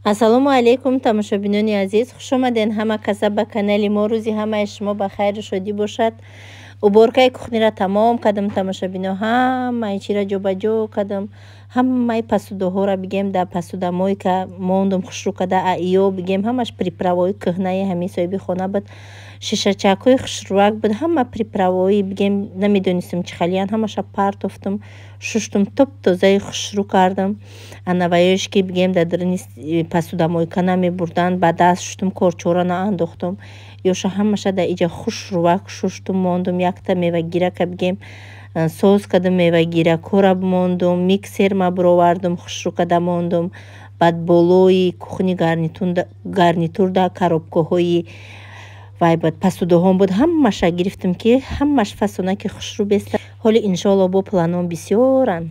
ассалому алайкум тамошобинони азиз, хуш омаден ҳама каса ба канали мо. рӯзи ҳамаи шумо ба хайру шодӣ бошад. уборкаи кухниро тамом кардам тамошобино, ҳамаи чиро ҷобаҷо кардам, ҳамаи посудоҳоро бигем дар посудомойка мондум хушрӯ карда, аё бигем ҳамаш приправои кӯҳнаи ҳамин соҳиби хона буд, шишачакҳои хушрӯвак буд, ҳама приправои бигем намедонистам чӣ халиянд, ҳамаша партофтум, шуштум, топ-тозаи хушрӯ кардам. анаваёшки бигем дар даруни посудомойка намебурданд, ба даст шуштум, корчора наандохтум, ёша ҳамаша дар иҷа хушрӯвак шуштум, мондум. Якта мевагирака бигем соус кардам, мевагиракора мондум, миксерма буровардум, хушрӯ карда мондум. баъд болои кухни гарнитур дар коробкаҳои вай бад посудаҳом буд, ҳамаша гирифтам ки ҳамаш фасонаки хушрӯ беста. ҳоли иншоалло бо планом бисёранд.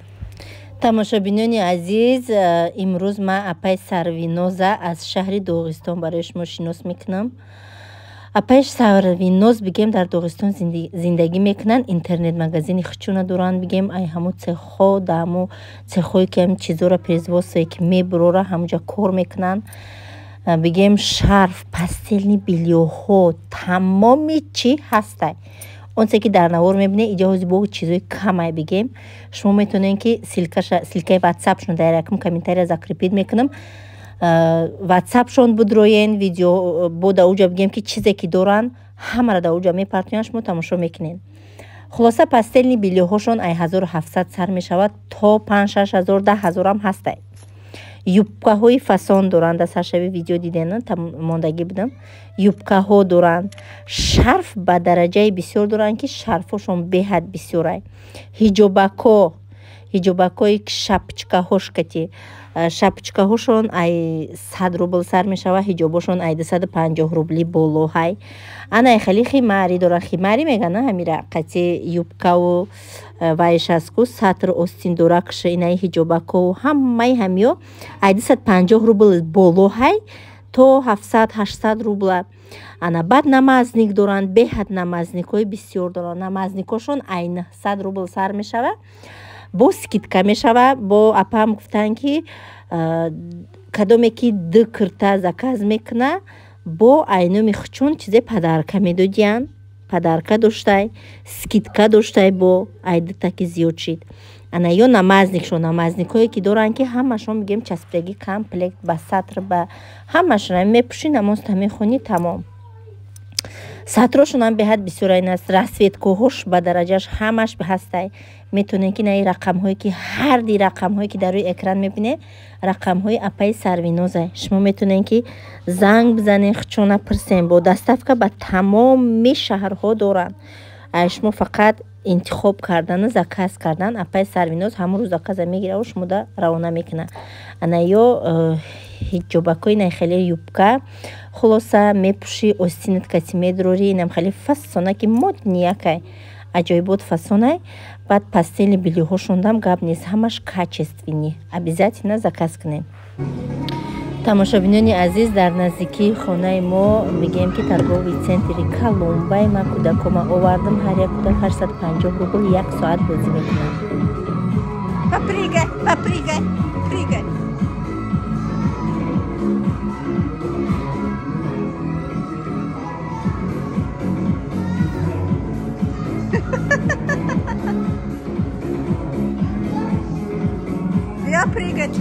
тамошобинони азиз, имрӯз ман апай Сарвиноза аз шаҳри Доғистон барои шумо шинос мекунам. апай Сарвиноз бигем дар Доғистон зиндагӣ мекунанд, интернет-магазини хучуна доранд, бигем ай ҳамун цехҳо, дар ҳамун цехҳое ки ҳамин чизора производствое ки мебурора ҳамунҷа кор мекунанд. бигем шарф, пастелни билёҳо, тамоми чӣ ҳастай. онсе ки дар навор мебинед, иҷо ҳози бо чизои камай бигем. шумо метавонед ки силкаи ватсапшон дар якум комментария закрепид мекунам. ватсапшон будроен, видео бо дар уҷа бигем ки чизе ки доранд, ҳамаро дар уҷа мепартоянд, шумо тамошо мекунед. хулоса пастелни билёҳошон ай 1700 сар мешавад то 5-6 10 000 ҳам ҳастай. юбкаҳои фасон доранд, дар саршави видео диден, мондагӣ будам. юбкаҳо доранд, шарф ба дараҷаи бисёр доранд ки шарфҳошон беҳад бисёрай. ҳиҷобакҳои шапчкаҳош кати шапчкаҳошон ай 100 рубл сар мешавад, ҳиҷобошон ай 250 рубли болоҳай. ана ай хеле химари доранд, химари меган ҳамира қати юбкаву вайш астку сатр остин дора киша инаи ҳиҷобакҳо ҳамаи ҳамиё ай 250 рубл болоҳай то 700-800 рубла. ана баъд намазник доранд, беҳад намазникҳои бисёр доранд. намазникҳошон ай 900 рубл сар мешавад, бо скидка мешавад. бо апам гуфтанд ки кадоме ки ду кирта заказ мекуна, бо айноми хучун чизе падарка медодиянд. падарка доштай, скидка доштай, бо ай дутаки зиёд шид. ана ё намазникшон, намазникҳое ки доранд ки ҳамашон бигем часпидагӣ комплект ба сатр ба ҳамашон мепӯшӣ, намоз тамехонӣ, тамом. сатрошон ҳам беҳад бисёрайн аст, расветкаҳош ба дараҷаш ҳамаш ҳастай. метавонед ки наи рақамҳое ки ҳарди рақамҳое ки дар рӯи экран мебинед, рақамҳои апай Сарвиноза. шумо метавонед ки занг бизанед, хучона пирсен, бо доставка ба тамоми шаҳрҳо доранд. шумо фақат интихоб кардан, заказ кардан, апай Сарвиноз ҳамон рӯз заказа мегирад ва шумода равона мекунад. ана ё ҳиҷобакҳои най хеле юбка, хулоса мепӯшӣ, остинат кати медорӣ, инам хеле фасона ки модниякай аҷоибот фасонай. баъд пастели билёҳошондам гап нест, ҳамаш качествени, обязательно заказ кунед. тамошобинони азиз, дар наздикии хонаи мо бигем ки торговый центри Колумбай ман кӯдакома овардам, ҳар як кӯдак 850 рубл 1 соат бозӣ мекунад. Попрыгай, попрыгай, прыгай. Я прыгать.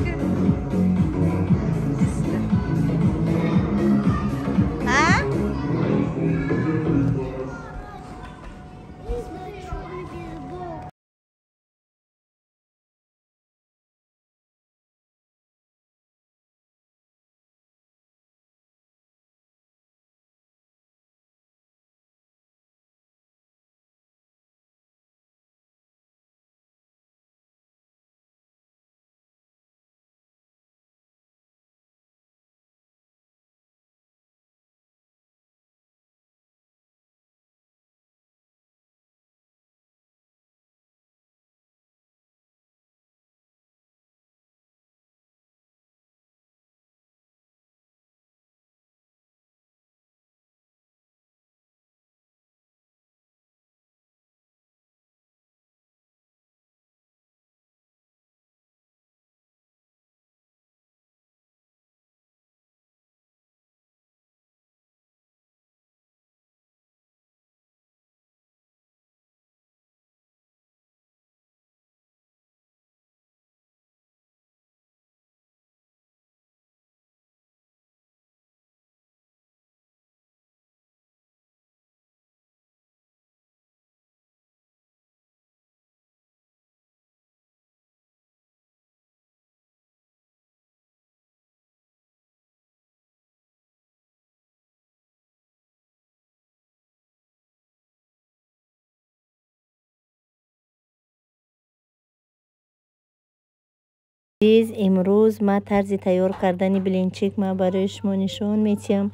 امروز ما طرز تیار کردن بلینچیک ما برای شما نشون میتیم.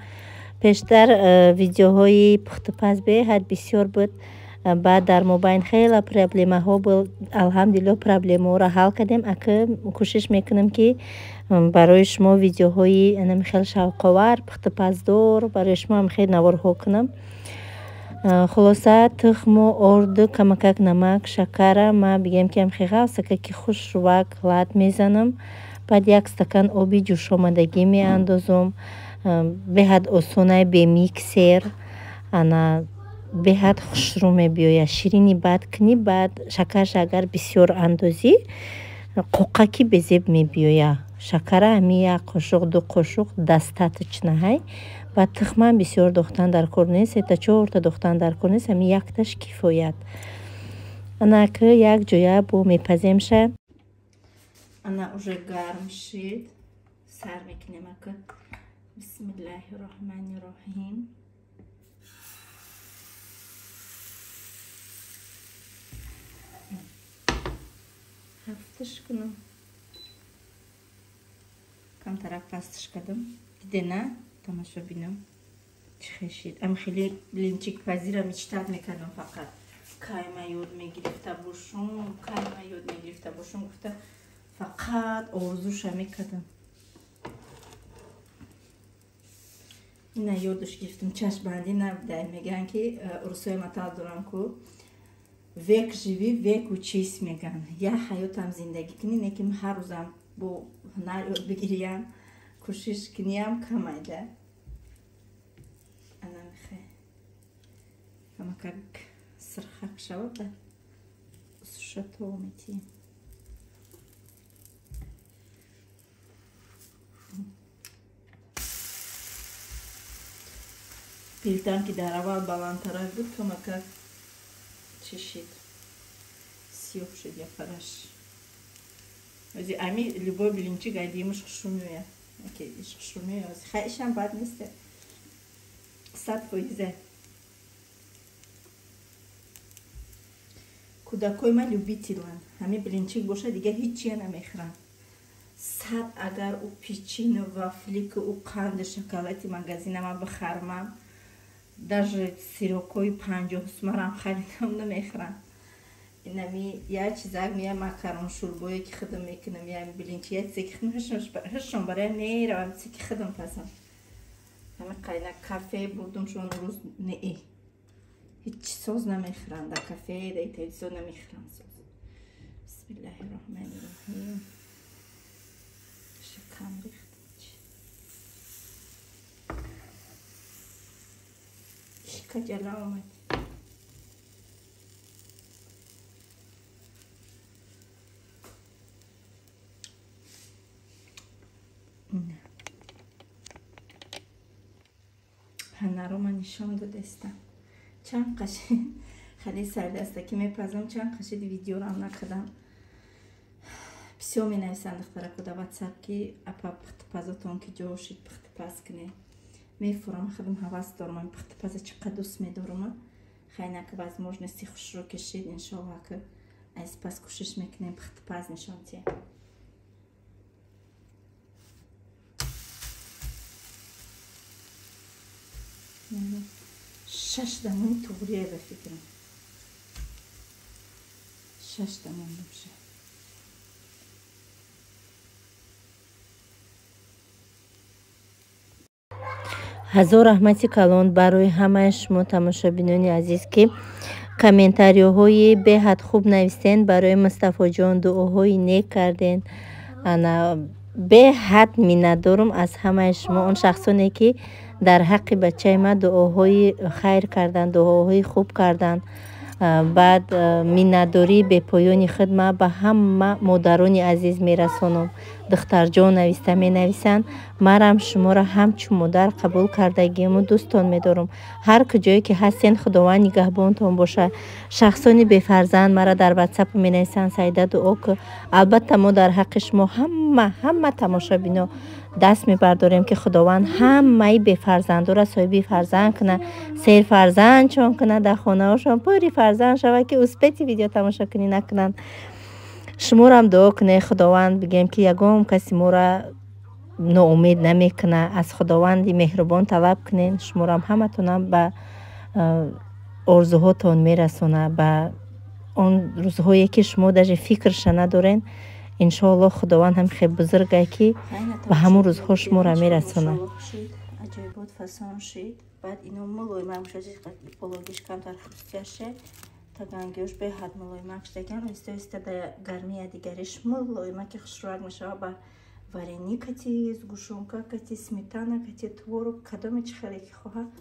پیشتر ویدیوهای پخت پز به حد بسیار بود. بعد در موبایل خیلی پرابلم ها بود. الحمدلله پرابلم ها را حل کردیم. اگه کوشش میکنم که برای شما ویدیوهای خیلی شوق‌آور پخت پز دار برای شما هم خیلی نوار کنم. خلاصه تخم و ارد کمکک نمک شکر ما بگیم که خیلی سککی خوش روک لات میزنم. بعد یک استکان آبی جوش آمدگی می اندازم. به حد آسونه به میکسر انا به حد خوش رو می بیاید. شیرینی بعد کنی بعد شکرش اگر بسیار اندازی قوقکی به زیب می بیاید. شکر همی یک قاشق دو قاشق دستت چنه و تخمه بسیار دختن در کار تا 4 تا دختن در کار نیست. همی یک تاش کفایت. انا که یک جویا بو میپزیم شه. انا уже گرم شد. سر میکنیم که بسم الله الرحمن الرحیم. هفتش کنم. کم طرف پستش کردم. دیده نه؟ تماشا بینم. چه شد. ام خیلی بلینچیک پذیرم اشتاد میکردم فقط. کایما یاد میگرفته باشم. کایما یاد میگرفته باشم گفته فقط آرزوش میکردم. اینا یادش گرفتم چشم بندی نبوده. میگن که روسای مطال دارم که ویک جیوی ویک و چیز میگن. یا حیاتم زندگی کنی نکیم هر روزم با هنر یاد بگیریم کوشش کنیم کمایده. انا میخوای کما که سرخک شود سوشتو میتیم. پیلتان که در اول بلندتر بود کما که چی شد سیاه شد یا فرش. وزی امی لبای بلینچیک ایدیمش خشونیه. اکی ایش خشونیه. وزی خیلیش هم بد نیسته. 100%. کودکای من لوبیتیلن. همه بلینچیک باشه دیگه هیچی نمیخورن. 100 اگر او پیچین و وافلیک او قند شکلاتی مغازین ما بخرم даже سیروکوی 50 سمرم خریدم نمیخورن. اینمی یه چیزا میام ماکارون شوربایی که خودم میکنم یا بلینچیک چیزی که هرشون برای میرم چیزی که خودم پسند. همه قایق کافه بردم شون روز نه هیچ سوز نمیخورن در کافه در تلویزیون نمیخورن سوز. بسم الله الرحمن الرحیم. شکم ریخت. شکا جلا آمد. هنر رو من نشان دادستم. چند قشه خیلی سردسته که میپزم چند قشه دی ویدیو رو هم نکردم. بسیار می نویسند دختره که در واتساپ که اپا پخت پزاتون که جا شید پخت پز کنه. میفورم خودم حواس دارم من پخت پز چقدر دوست میدارم. خیلی نکه باز موجنستی خوش رو کشید انشالله که از پس کوشش میکنیم پخت پز نشان تیه. شش دمون توریه بفکرم. 6 دمون بشه. هزار رحمتی کلان برای همه شما تماشابینان عزیز که کامنتاریوهای به حد خوب نوشتین. برای مصطفی جان دعاهای نیک کردین. انا به حد میندارم از همه شما اون شخصانی که در حق بچه ما دعاهای خیر کردن دعاهای خوب کردن. بعد مینداری به پایان خدمت به همه مادران عزیز میرسونم. دختر جان نویسته می نویسن مرم شما را همچون مادر قبول کردگیم و دوستان میدارم. هر کجایی که هستین خداوند نگهبانتون باشه. شخصانی به فرزند مرا در واتساپ می نویسن سعیده دعا که البته ما در حق شما همه تماشابینا دست میبرداریم که خداوند همه به فرزند را صاحبی فرزند کنه. سیر فرزند چون کنه در خانه هاشون پری فرزند شوه که اسپتی ویدیو تماشا کنی نکنن. шуморо ҳам дуо кунед худованд бигем ки ягон каси моро ноумед намекунад. аз худованди меҳрубон талаб кунед шуморо ҳам ҳаматонам ба орзуҳотон мерасонад, ба он рӯзҳое ки шумо даже фикрша надорен. иншоаллоҳ худованд ҳам хеле бузургае ки ба ҳамон рӯзҳо шуморо мерасонад. аҷоибот фасон шид. баъд ино мулоимак шуд, пологиш камтар хрустяше тагангиёш беҳад мулоимак шудаган оҳиста-оҳиста да гармия дигариш мулоимаки хушрӯяк мешавад. ба варени кати сгушонка, кати сметана, кати творог, кадоме чи хеле ки хоҳад,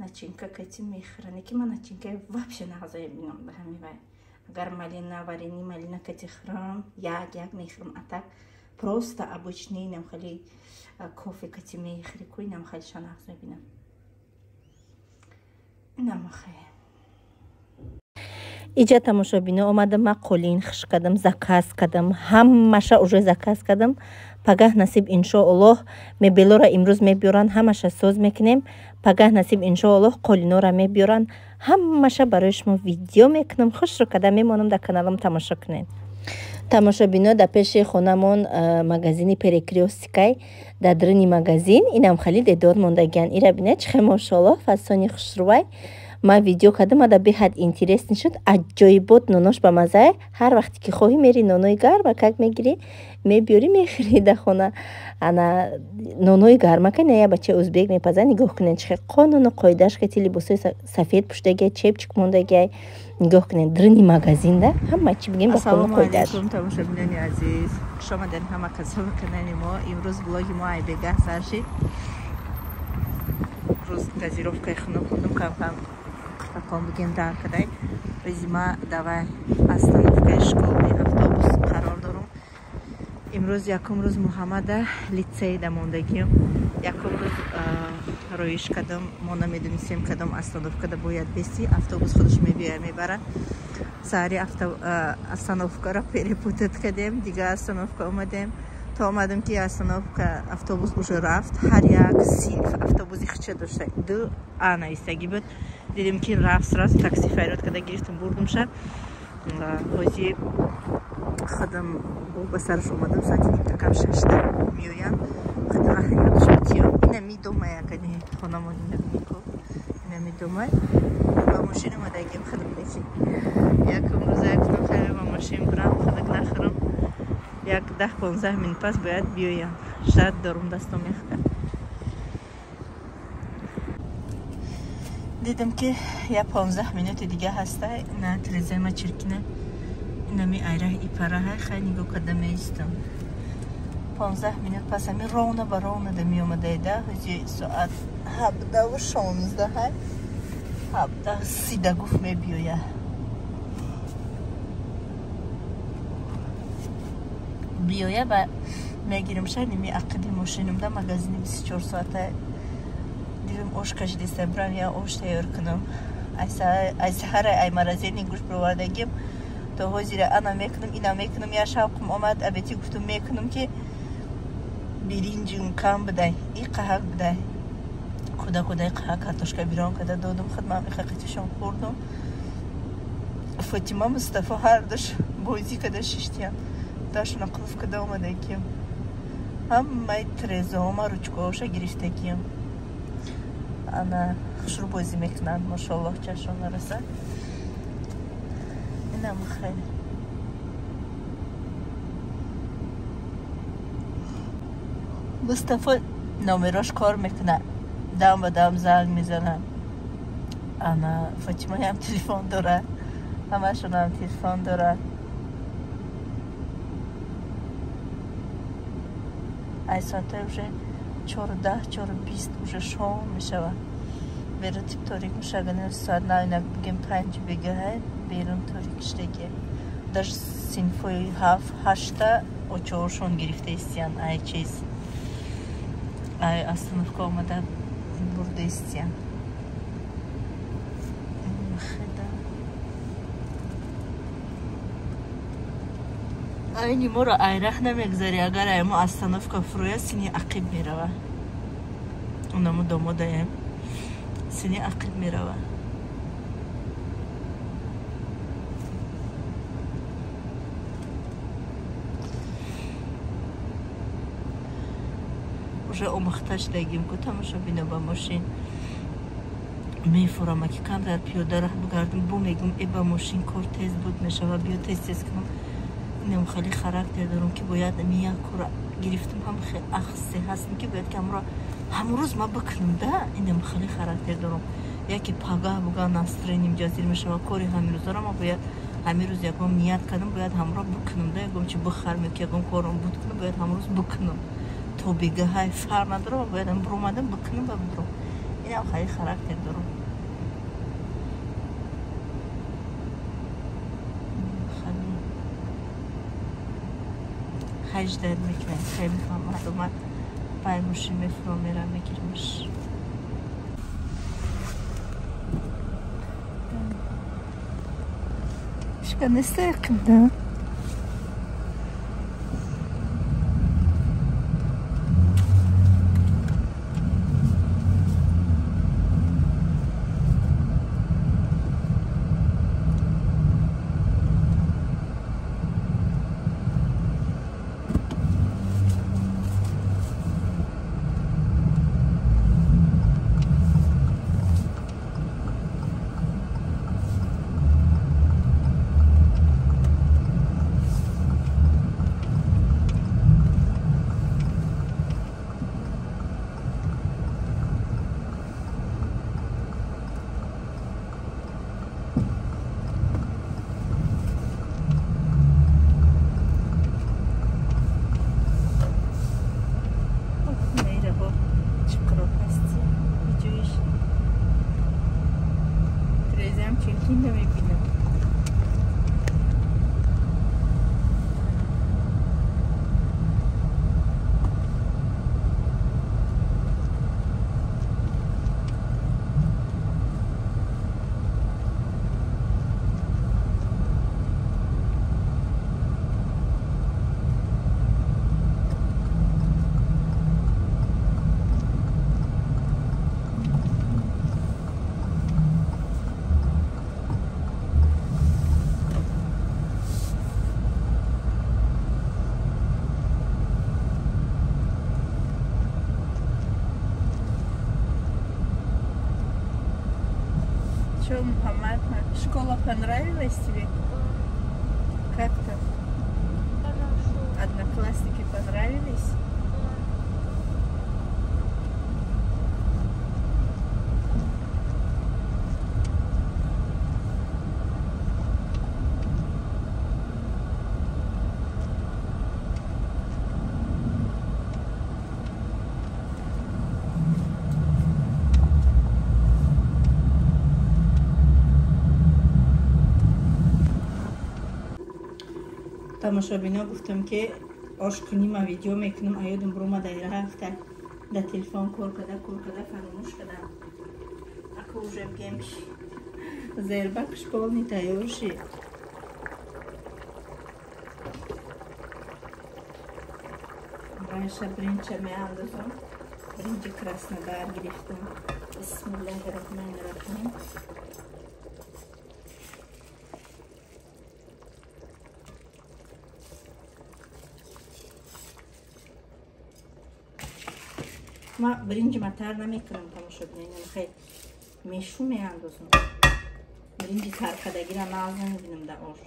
начинка кати мехӯране ки ман начинка вообще нағзоя бинам ба ҳамивай. агар малина варени малина кати хӯрам як мехӯрам, а так просто обычный инам хали кофе кати мехӯри ку инам халиша нағзоя бинам. инам хай иҷа тамошобино омадам, ма қолин хиш кардам, заказ кардам, ҳамаша уже заказ кардам. пагаҳ насиб иншоаллоҳ мебелора имрӯз мебиёран, ҳамаша соз мекунем. пагаҳ насиб иншоаллоҳ қолинора мебиёран, ҳамаша барои шумо видео мекунам. хушро карда мемонам дар каналам тамошо кунед. тамошобино дар пеши хонамон магазини перекрёсткай дар дрини магазин инам хали дедор мондагиян. ира бинед чихе мошоаллоҳ фасони хушрӯвай. ман видео кардам, ада беҳад интересный шуд. аҷоибот нонош ба маззае. ҳар вақте ки хоҳӣ мери нонои гарма как мегирӣ мебиёрӣ мехӯрӣ дар хона. ана нонои гармака не я бачаи ӯзбек мепазад. нигоҳ кунед чихе қонуну қоидааш кати либосои сафед пӯштагия чепчик мондагия. нигоҳ кунед дрини магазин да ҳама чи бигем ба қонуну қоидааш. ассалому алайкум тамошобинони азиз, хуш омадед ҳама касоба канали мо. имрӯз блоги мо ай бегаҳ сар шид. рӯз газировкаи хунук худум камкам такон бигем дар кадай. рӯзи ма давай остановкаи школаи автобус қарор дорум. имрӯз якум рӯз муҳаммада литсейда мондагием. якум рӯз роиш кадом, мо намедонистем кадом остановкада бояд бести. автобус худаш мебиёя мебара. сари остановкаро перепутат кардем. дигар остановка омадем. то омадем ки остановка автобус уже рафт. ҳар як синф автобуси хича дошта. ду а навистагӣ буд. дидем ки рафт сразу такси фарёд карда гирифтем бурдум шаб. ҳозир худам ба сараш омадам. соати димтакам 6 меоям. худам ядошматиё ина медомая кани хонамон ина медомай. ба мошин омадагим худам неси. якум рӯза гуфтам хеле ба мошин бурам худак нахӯрам. як 10-15 минут пас бояд биёям. шад дорум дастом мехӯрад. дидам ки я 15 минути дига ҳастай. на трезема чиркина инами айра ипараҳай хай нигоҳ карда меистам. 15 минут пас ами ровна ба ровна да меомадайда. ҳози соат 17:16 ҳай 17:30 гуфт мебиёя. биёя ба мегирим шайд ними ақиди мошинамда магазини 24 соата. дидам ош кашидиста бурам я ош тайёр кунам. ай саҳара ай маразени гӯшт бировардагим. то ҳозира ана мекунам ина мекунам. я шавқум омад абети гуфтум мекунам ки биринҷин кам бидай, и қаҳак бидай. кӯдаи қаҳак картошка бирон карда додум худмам ихақитишон хӯрдум. фотима мустафо ҳар душ бозӣ карда шиштиян. дашона қулф карда омадагиям. ҳамаи трезаҳома ручкаҳоша гирифтагиям. ана хушрӯ бозӣ мекунанд мошоаллоҳ чашон нараса. инам хеле мустафо номерош кор мекунад. дам ба дам занг мезанад. ана фотимаям телефон дорад. ҳамашонам телефон дорад. ай соатаи уже 14-14:20 уже шом мешавад. берун тип торик мешавад. соат навина бигем 5 бегаҳай берун торик шудагия. даже синфои 7-8 очоғошон гирифта истиян. ай чиз ай остановка омада бурда истиян. айни моро айраҳ намегзари. агар аймо остановка фуроя сини ақиб мерава. онамо домодаем сини ақиб мерава. уже омохташ дагим ку тамоша бино ба мошин мефурама ки камдар пиёда роҳ бигардим бо мегум ба мошин кор тез буд мешава биё тез тез кунам инам хеле характер дорам ки бояд мия кора гирифтам ҳам хеле ахсе ҳастм ки бояд ки ҳамон рӯз ма бикунам да инам хеле характер дорам яке пага буга настроениям ҷазир мешава кори ҳамин рӯзара ма бояд ҳамин рӯз ягон ният кардам бояд ҳамро бикунам да ягон чи бихармем ки ягон корам буд кунам бояд ҳамон рӯз бикунам то бегаҳай фар надорам бояд биромадам бикунам ва бидорам инам хеле характер дорам хаждар мекунем хеле мардумат пай мошин мефурам мерам мегиримаш نستيقظ ده Что, Мухаммад, школа понравилась тебе? Как там? Хорошо. Одноклассники понравились? тамошобино гуфтам ки ошкунӣ ма видео мекунам аёдам буромада рафта да телефон кор када фаромӯш кадам ака уже бигем ки зербак школни тайёр ши раиша бринча меандозам бринчи краснодар гирифтам бисмиллаҳи роҳмани роҳим ма бринҷи матар намекунам тамошобинам хеле мешу меандозам бринҷи таркадагира наза мебинам да ош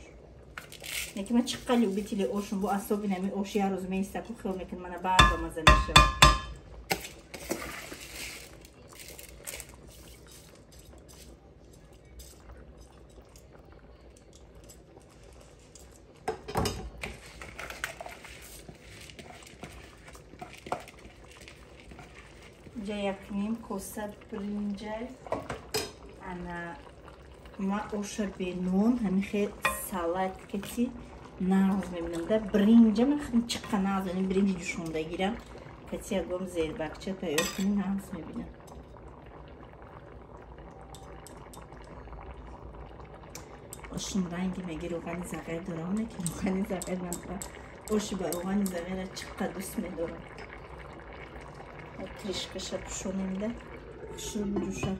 лекин ма чиққа любители ошум бо асобинами ош як рӯз меистаку хел мекунам мана баъда маза мешавад як ним коса бринҷа ана ма оша бенон ҳамин хел салат кати нағз мебинам да бринҷа ма хеле чиққа нағз ин бринҷи ҷӯшондагира кати ягон зербакча тайёр кунӣ нағз мебинам ошум ранги меги рӯғани зағир дорам ки рӯғани зағир надорам оши ба рӯғани зағира чиққа дӯст медорам кришкаша пушонем да хушрӯ биҷӯша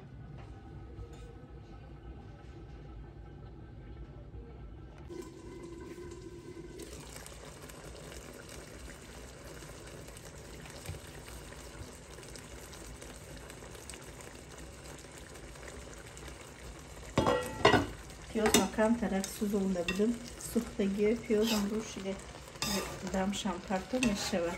پیاز ما کم ترک سوزونده بودم سوختگی پیازم روش دم شمپرتو میشود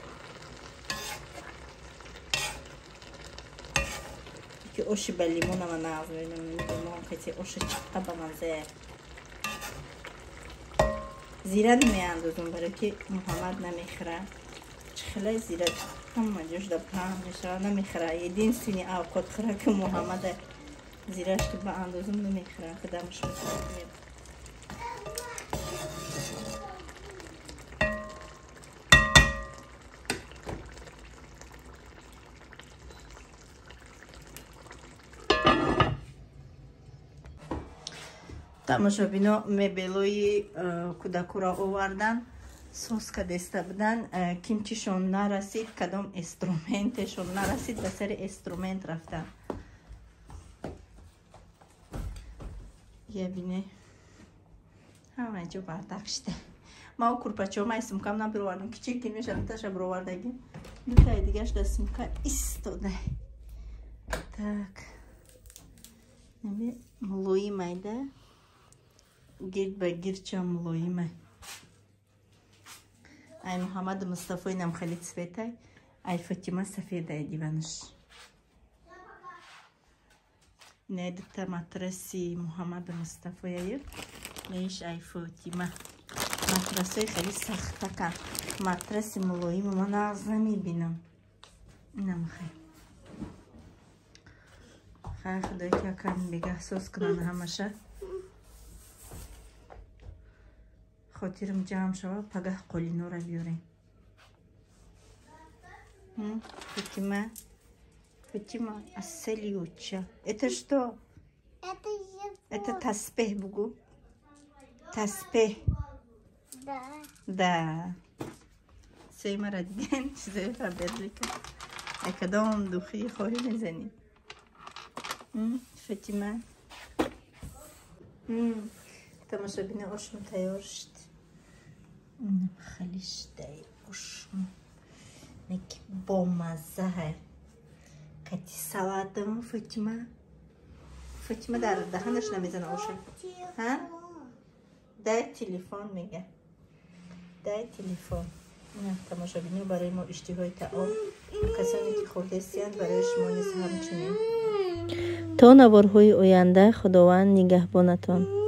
که اوشی به لیمون هم نازمینم لیمون کتی اوشی چقدر بمزه زیره نمیاندازم برای که محمد نمیخوره چخیلی زیره همه جوش در پرام میشه نمیخوره یه دین سینی اوقات خوره که محمد زیرش که به اندازم نمیخوره قدمش میکنم тамошобино мебелои кӯдакуро овардан соска деста будан кимчишон нарасид кадом инструментешон нарасид ба сари инструмент рафтан ябине ҳамаи ҷо бардақ шида ман курпачаомай сумкам набировардам кичик кимешам таша бировардагим дутаи дигаш да сумка истода так мулоимайда گرد به گرد چه ملایمه ای محمد مصطفی نم خیلی سفیده ای فاطمه سفیده دیوانش نه دوتا مترسی محمد مصطفی میش ای فاطمه مترسی خیلی سخته کن مترسی ملایم من از نمیبینم اینم خیلی خدای که کن بگه سوز کنن همشه خاطرم جمع شود پگه قولینو را بیاریم Фатима Асселиуча. Это что? Это таспех бугу. Таспех. Да. Да. Сейма радиген чизе хаберлика. Экадом духи хои мезани. Фатима. Тамашабина ошм тайёр шд. خیلی شده خوشم نکی با مزه های کتی سوادم فاطمه در دهنش نمیزنه اوشه ها؟ ده تلفن میگه ده تلفن نه تماشا بینیم برای ما اشتهای تعام کسانی که خورده استیند برای شما نیست همچنین تا نوارهای آینده خداوند نگهبانتان